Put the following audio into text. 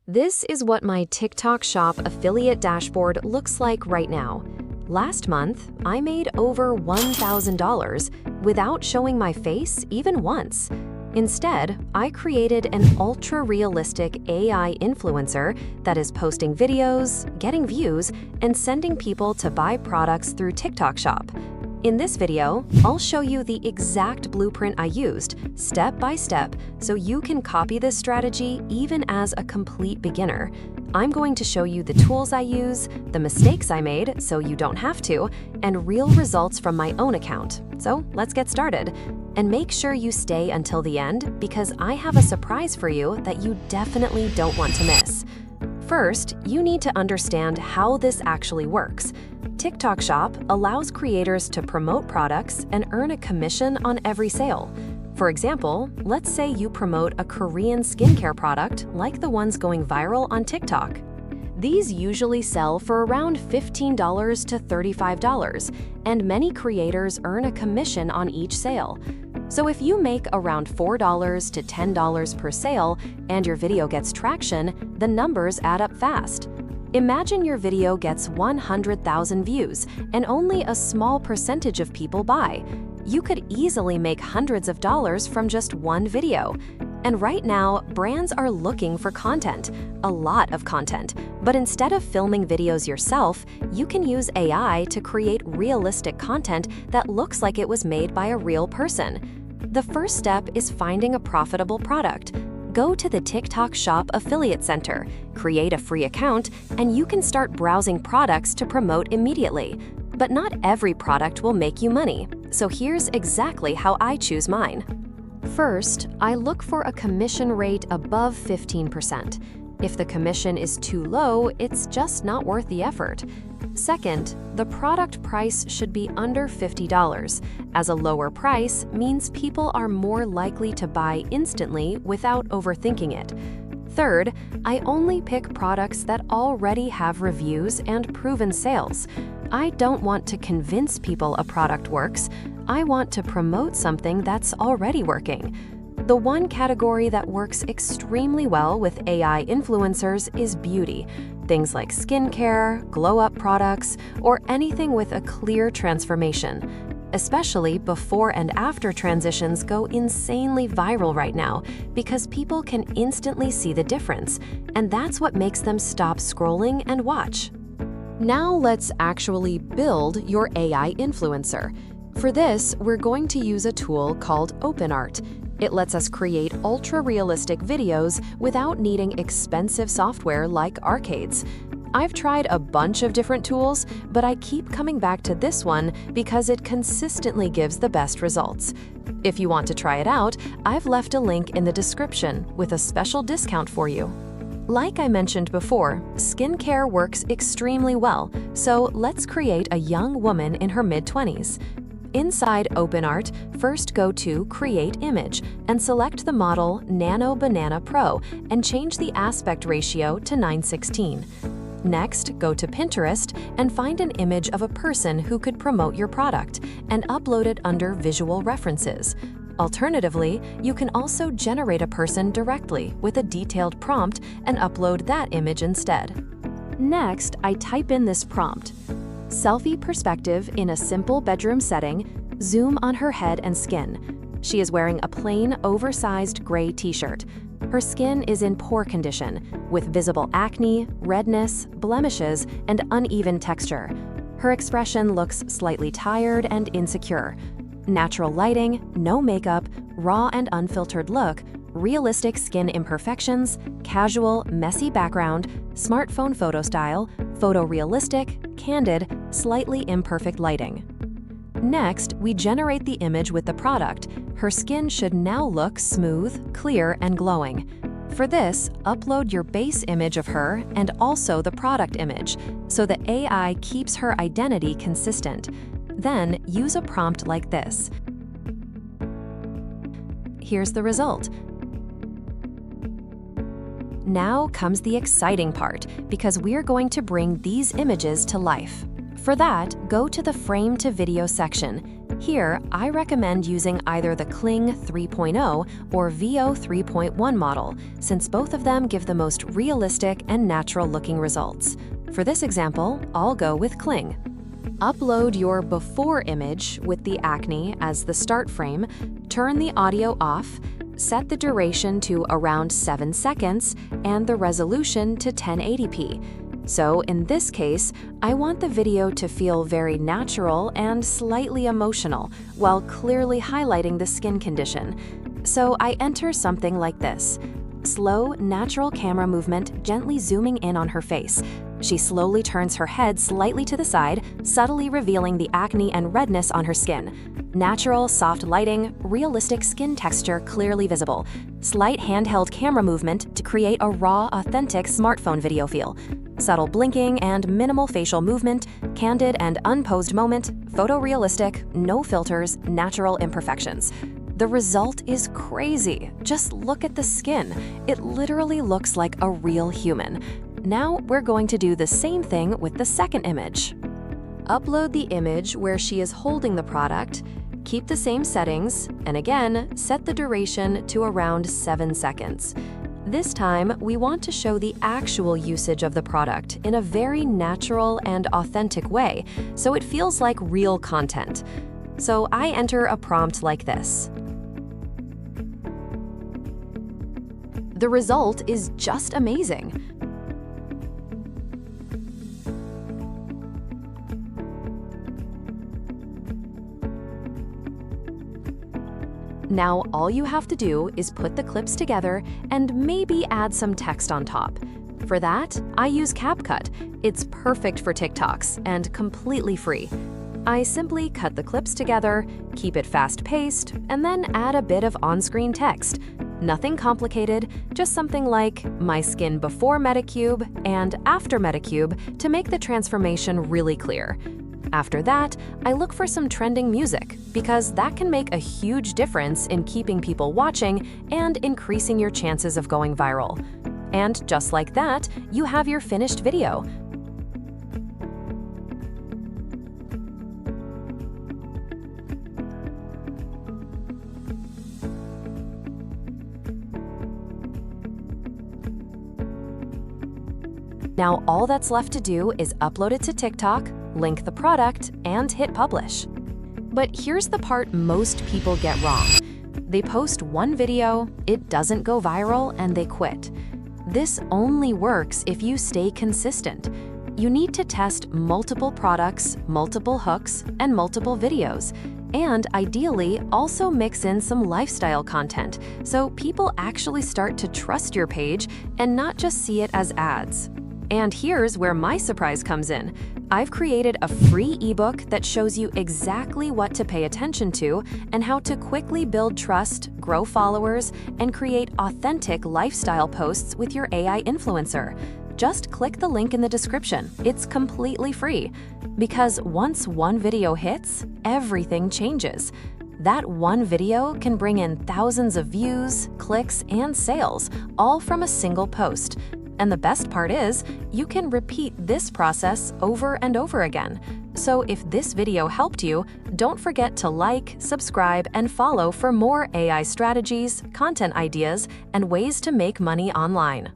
This is what my TikTok Shop affiliate dashboard looks like right now. Last month, I made over $1,000 without showing my face even once. Instead, I created an ultra-realistic AI influencer that is posting videos, getting views, and sending people to buy products through TikTok Shop. In this video, I'll show you the exact blueprint I used, step by step, so you can copy this strategy even as a complete beginner. I'm going to show you the tools I use, the mistakes I made so you don't have to, and real results from my own account. So let's get started. And make sure you stay until the end because I have a surprise for you that you definitely don't want to miss. First, you need to understand how this actually works. TikTok Shop allows creators to promote products and earn a commission on every sale. For example, let's say you promote a Korean skincare product like the ones going viral on TikTok. These usually sell for around $15 to $35, and many creators earn a commission on each sale. So if you make around $4 to $10 per sale and your video gets traction, the numbers add up fast. Imagine your video gets 100,000 views and only a small percentage of people buy. You could easily make hundreds of dollars from just one video. And right now, brands are looking for content, a lot of content. But instead of filming videos yourself, you can use AI to create realistic content that looks like it was made by a real person. The first step is finding a profitable product. Go to the TikTok Shop Affiliate Center, create a free account, and you can start browsing products to promote immediately. But not every product will make you money, so here's exactly how I choose mine. First, I look for a commission rate above 15%. If the commission is too low, it's just not worth the effort. Second, the product price should be under $50, as a lower price means people are more likely to buy instantly without overthinking it. Third, I only pick products that already have reviews and proven sales. I don't want to convince people a product works. I want to promote something that's already working. The one category that works extremely well with AI influencers is beauty. Things like skincare, glow-up products, or anything with a clear transformation. Especially before and after transitions go insanely viral right now because people can instantly see the difference, and that's what makes them stop scrolling and watch. Now let's actually build your AI influencer. For this, we're going to use a tool called OpenArt. It lets us create ultra-realistic videos without needing expensive software like Arcades. I've tried a bunch of different tools, but I keep coming back to this one because it consistently gives the best results. If you want to try it out, I've left a link in the description with a special discount for you. Like I mentioned before, skincare works extremely well, so let's create a young woman in her mid-20s. Inside OpenArt, first go to Create Image and select the model Nano Banana Pro and change the aspect ratio to 9:16. Next, go to Pinterest and find an image of a person who could promote your product and upload it under Visual References. Alternatively, you can also generate a person directly with a detailed prompt and upload that image instead. Next, I type in this prompt. Selfie perspective in a simple bedroom setting, zoom on her head and skin. She is wearing a plain, oversized gray t-shirt. Her skin is in poor condition, with visible acne, redness, blemishes, and uneven texture. Her expression looks slightly tired and insecure. Natural lighting, no makeup, raw and unfiltered look, realistic skin imperfections, casual, messy background, smartphone photo style, photorealistic, candid, slightly imperfect lighting. Next, we generate the image with the product. Her skin should now look smooth, clear, and glowing. For this, upload your base image of her and also the product image, so the AI keeps her identity consistent. Then, use a prompt like this. Here's the result. Now comes the exciting part, because we're going to bring these images to life. For that, go to the Frame to Video section. Here, I recommend using either the Kling 3.0 or VO 3.1 model, since both of them give the most realistic and natural-looking results. For this example, I'll go with Kling. Upload your before image with the acne as the start frame, turn the audio off, set the duration to around 7 seconds, and the resolution to 1080p. So in this case, I want the video to feel very natural and slightly emotional, while clearly highlighting the skin condition. So I enter something like this. Slow, natural camera movement gently zooming in on her face. She slowly turns her head slightly to the side, subtly revealing the acne and redness on her skin. Natural, soft lighting, realistic skin texture clearly visible. Slight handheld camera movement to create a raw, authentic smartphone video feel. Subtle blinking and minimal facial movement, candid and unposed moment, photorealistic, no filters, natural imperfections. The result is crazy. Just look at the skin. It literally looks like a real human. Now we're going to do the same thing with the second image. Upload the image where she is holding the product, keep the same settings, and again, set the duration to around 7 seconds. This time, we want to show the actual usage of the product in a very natural and authentic way, so it feels like real content. So I enter a prompt like this. The result is just amazing. Now, all you have to do is put the clips together and maybe add some text on top. For that, I use CapCut. It's perfect for TikToks and completely free. I simply cut the clips together, keep it fast-paced, and then add a bit of on-screen text. Nothing complicated, just something like my skin before Medicube and after Medicube to make the transformation really clear. After that, I look for some trending music because that can make a huge difference in keeping people watching and increasing your chances of going viral. And just like that, you have your finished video. Now all that's left to do is upload it to TikTok, link the product, and hit publish. But here's the part most people get wrong. They post one video, it doesn't go viral, and they quit. This only works if you stay consistent. You need to test multiple products, multiple hooks, and multiple videos. And ideally, also mix in some lifestyle content so people actually start to trust your page and not just see it as ads. And here's where my surprise comes in. I've created a free ebook that shows you exactly what to pay attention to and how to quickly build trust, grow followers, and create authentic lifestyle posts with your AI influencer. Just click the link in the description. It's completely free. Because once one video hits, everything changes. That one video can bring in thousands of views, clicks, and sales, all from a single post. And the best part is, you can repeat this process over and over again. So if this video helped you, don't forget to like, subscribe, and follow for more AI strategies, content ideas, and ways to make money online.